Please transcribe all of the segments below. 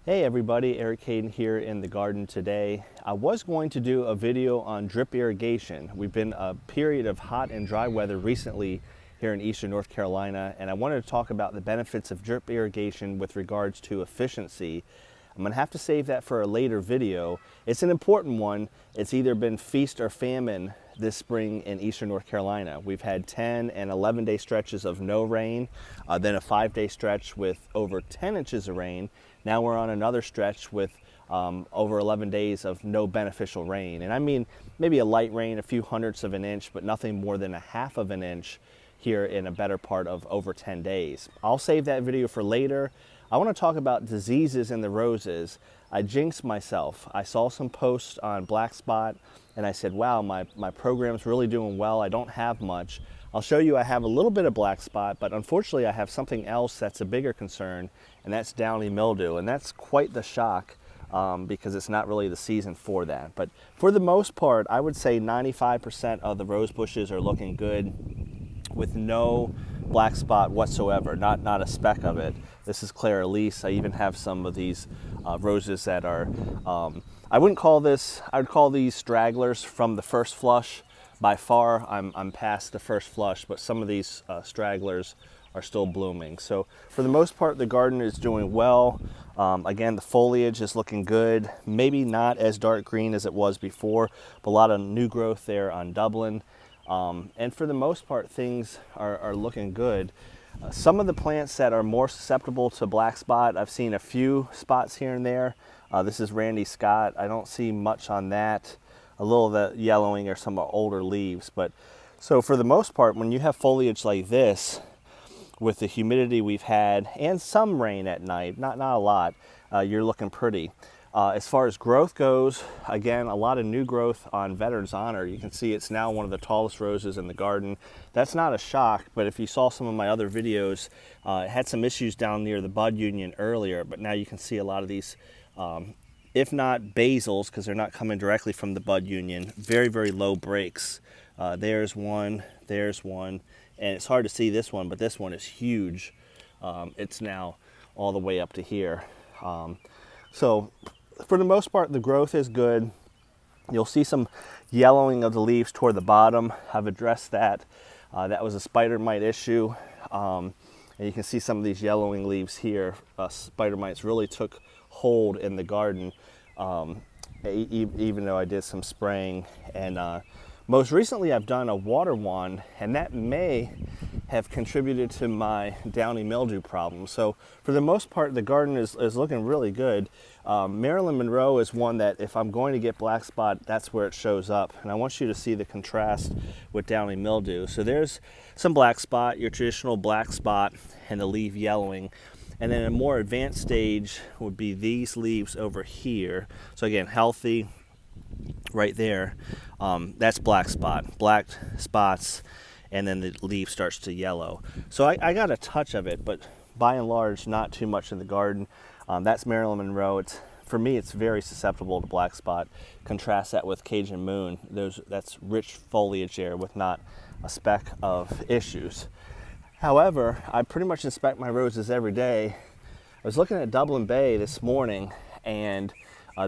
Hey everybody, Eric Hayden here in the garden today. I was going to do a video on drip irrigation. We've been a period of hot and dry weather recently here in eastern North Carolina, and I wanted to talk about the benefits of drip irrigation with regards to efficiency. I'm gonna have to save that for a later video. It's an important one. It's either been feast or famine this spring in eastern North Carolina. We've had 10 and 11 day stretches of no rain, then a 5-day stretch with over 10 inches of rain. Now we're on another stretch with over 11 days of no beneficial rain. And I mean maybe a light rain, a few hundredths of an inch, but nothing more than a half of an inch here in a better part of over 10 days. I'll save that video for later. I want to talk about diseases in the roses. I jinxed myself. I saw some posts on Black Spot and I said, wow, my program's really doing well. I don't have much. I'll show you I have a little bit of black spot, but unfortunately I have something else that's a bigger concern, and that's Downy Mildew. And that's quite the shock because it's not really the season for that. But for the most part, I would say 95% of the rose bushes are looking good with no black spot whatsoever, not a speck of it. This is Claire Elise. I even have some of these roses that are, I would call these stragglers from the first flush. By far, I'm past the first flush, but some of these stragglers are still blooming. So for the most part, the garden is doing well. Again, the foliage is looking good. Maybe not as dark green as it was before, but a lot of new growth there on Dublin. And for the most part, things are looking good. Some of the plants that are more susceptible to black spot, I've seen a few spots here and there. This is Randy Scott. I don't see much on that. A little of the yellowing or some older leaves. But so for the most part, when you have foliage like this, with the humidity we've had and some rain at night, not a lot, you're looking pretty. As far as growth goes, again, a lot of new growth on Veterans Honor. You can see it's now one of the tallest roses in the garden. That's not a shock, but if you saw some of my other videos, it had some issues down near the bud union earlier, but now you can see a lot of these, if not basils, because they're not coming directly from the bud union, very, very low breaks. There's one, and it's hard to see this one, but this one is huge. It's now all the way up to here. So for the most part, the growth is good. You'll see some yellowing of the leaves toward the bottom. I've addressed that. That was a spider mite issue. And you can see some of these yellowing leaves here. Spider mites really took hold in the garden, even though I did some spraying. And most recently I've done a water wand, and that may have contributed to my Downy Mildew problem. So for the most part, the garden is looking really good. Marilyn Monroe is one that if I'm going to get black spot, that's where it shows up. And I want you to see the contrast with Downy Mildew. So there's some black spot, your traditional black spot, and the leaf yellowing. And then a more advanced stage would be these leaves over here. So again, healthy right there. That's black spots, and then the leaf starts to yellow. So I got a touch of it, but by and large, not too much in the garden. That's Marilyn Monroe. For me, it's very susceptible to black spot. Contrast that with Cajun Moon. That's rich foliage there with not a speck of issues. However, I pretty much inspect my roses every day. I was looking at Dublin Bay this morning, and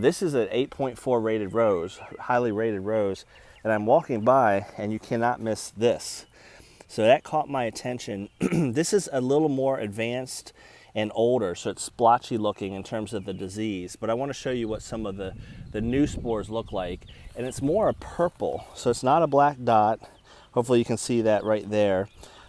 this is an 8.4 rated rose, highly rated rose, and I'm walking by, and you cannot miss this. So that caught my attention. This is a little more advanced and older, so it's splotchy looking in terms of the disease. But I want to show you what some of the new spores look like, and it's more a purple, so it's not a black dot. Hopefully you can see that right there.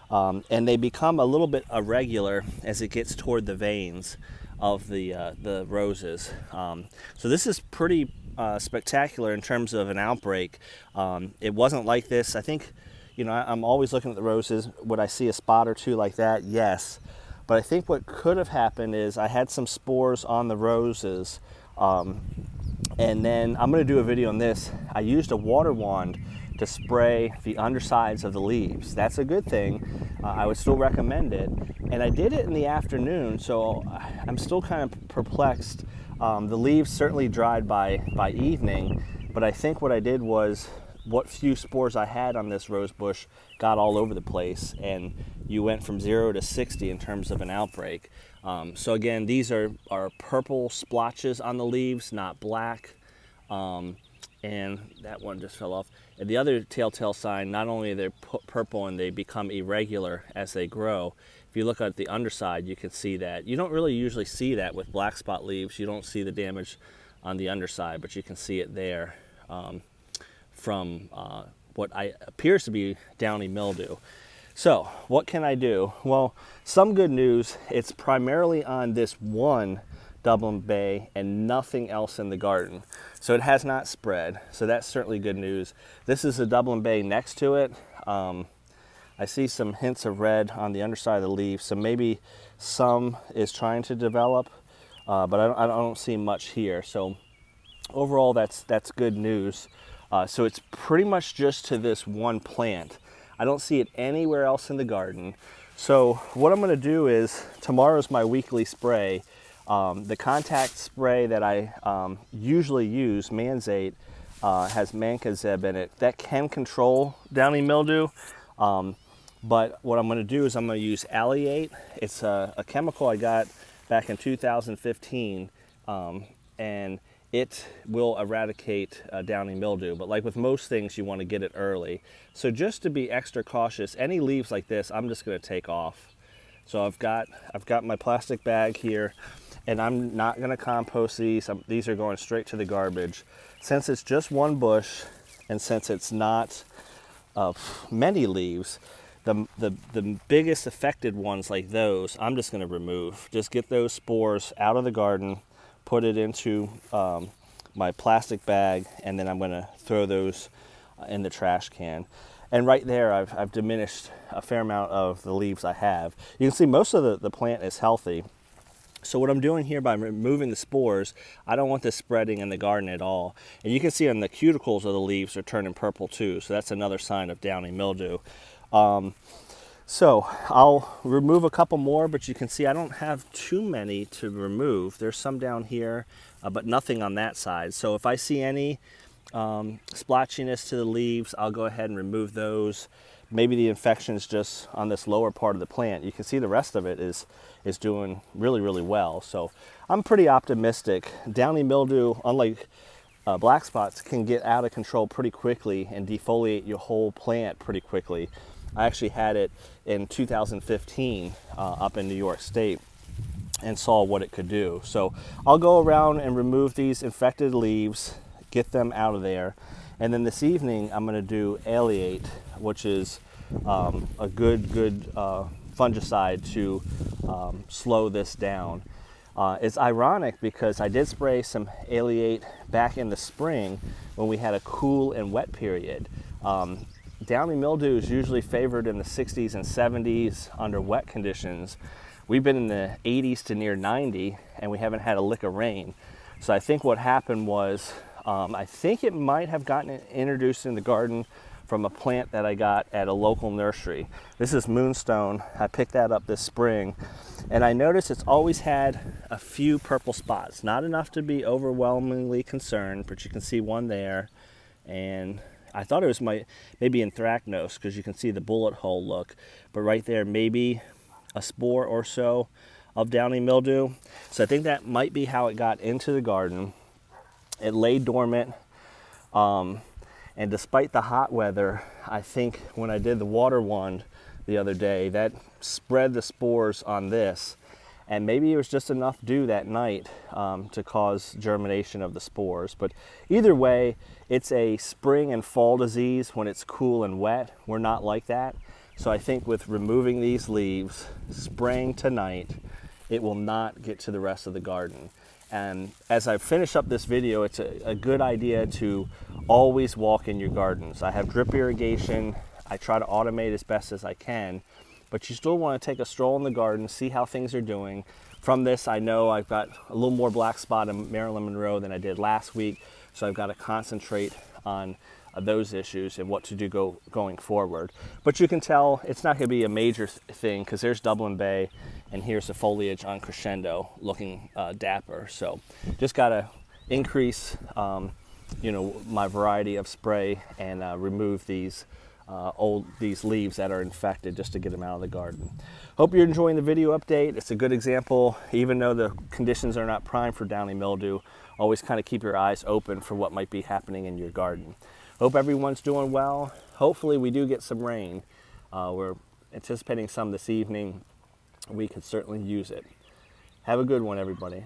And they become a little bit irregular as it gets toward the veins of the roses. So this is pretty spectacular in terms of an outbreak. It wasn't like this. I think, I'm always looking at the roses. Would I see a spot or two like that? Yes. But I think what could have happened is I had some spores on the roses. And then I'm going to do a video on this. I used a water wand to spray the undersides of the leaves. That's a good thing. I would still recommend it. And I did it in the afternoon, so I'm still kind of perplexed. The leaves certainly dried by evening, but I think what I did was what few spores I had on this rose bush got all over the place, and you went from 0 to 60 in terms of an outbreak. So again, these are purple splotches on the leaves, not black. And that one just fell off. And the other telltale sign, not only are they purple and they become irregular as they grow, if you look at the underside, you can see that. You don't really usually see that with black spot leaves. You don't see the damage on the underside, but you can see it there from what appears to be downy mildew. So what can I do? Well, some good news. It's primarily on this one Dublin Bay and nothing else in the garden. So it has not spread. So that's certainly good news. This is a Dublin Bay next to it. I see some hints of red on the underside of the leaf. So maybe some is trying to develop, but I don't see much here. So overall, that's good news. So it's pretty much just to this one plant. I don't see it anywhere else in the garden. So what I'm going to do is, tomorrow's my weekly spray. The contact spray that I usually use, Manzate, has mancozeb in it. That can control downy mildew, but what I'm going to do is I'm going to use Alliate. It's a chemical I got back in 2015, and it will eradicate downy mildew. But like with most things, you want to get it early. So just to be extra cautious, any leaves like this, I'm just going to take off. So I've got my plastic bag here, and I'm not going to compost these. These are going straight to the garbage. Since it's just one bush, and since it's not many leaves, the biggest affected ones like those, I'm just going to remove. Just get those spores out of the garden, put it into my plastic bag, and then I'm going to throw those in the trash can. And right there, I've diminished a fair amount of the leaves I have. You can see most of the plant is healthy. So what I'm doing here by removing the spores, I don't want this spreading in the garden at all. And you can see on the cuticles of the leaves are turning purple too. So that's another sign of downy mildew. So I'll remove a couple more, but you can see I don't have too many to remove. There's some down here, but nothing on that side. So if I see any splotchiness to the leaves, I'll go ahead and remove those. Maybe the infection is just on this lower part of the plant. You can see the rest of it is doing really, really well. So I'm pretty optimistic. Downy mildew, unlike black spots, can get out of control pretty quickly and defoliate your whole plant pretty quickly. I actually had it in 2015 up in New York State and saw what it could do. So I'll go around and remove these infected leaves, get them out of there. And then this evening, I'm going to do Alliate, which is a good fungicide to slow this down. It's ironic because I did spray some Alliate back in the spring when we had a cool and wet period. Downy mildew is usually favored in the 60s and 70s under wet conditions. We've been in the 80s to near 90, and we haven't had a lick of rain. So I think what happened was, I think it might have gotten introduced in the garden from a plant that I got at a local nursery. This is Moonstone. I picked that up this spring, and I noticed it's always had a few purple spots. Not enough to be overwhelmingly concerned, but you can see one there, and I thought it was maybe anthracnose because you can see the bullet hole look, but right there maybe a spore or so of downy mildew. So I think that might be how it got into the garden. It lay dormant, and despite the hot weather, I think when I did the water wand the other day, that spread the spores on this, and maybe it was just enough dew that night to cause germination of the spores. But either way, it's a spring and fall disease when it's cool and wet. We're not like that. So I think with removing these leaves, spraying tonight, it will not get to the rest of the garden. And as I finish up this video, it's a good idea to always walk in your gardens. I have drip irrigation. I try to automate as best as I can, but you still want to take a stroll in the garden, see how things are doing. From this, I know I've got a little more black spot in Marilyn Monroe than I did last week, so I've got to concentrate on those issues and what to do going forward. But you can tell it's not going to be a major thing because there's Dublin Bay and here's the foliage on crescendo looking dapper. So just got to increase my variety of spray and remove these these leaves that are infected, just to get them out of the garden. Hope you're enjoying the video update. It's a good example, even though the conditions are not prime for downy mildew, always kind of keep your eyes open for what might be happening in your garden. Hope everyone's doing well. Hopefully we do get some rain. We're anticipating some this evening. We could certainly use it. Have a good one, everybody.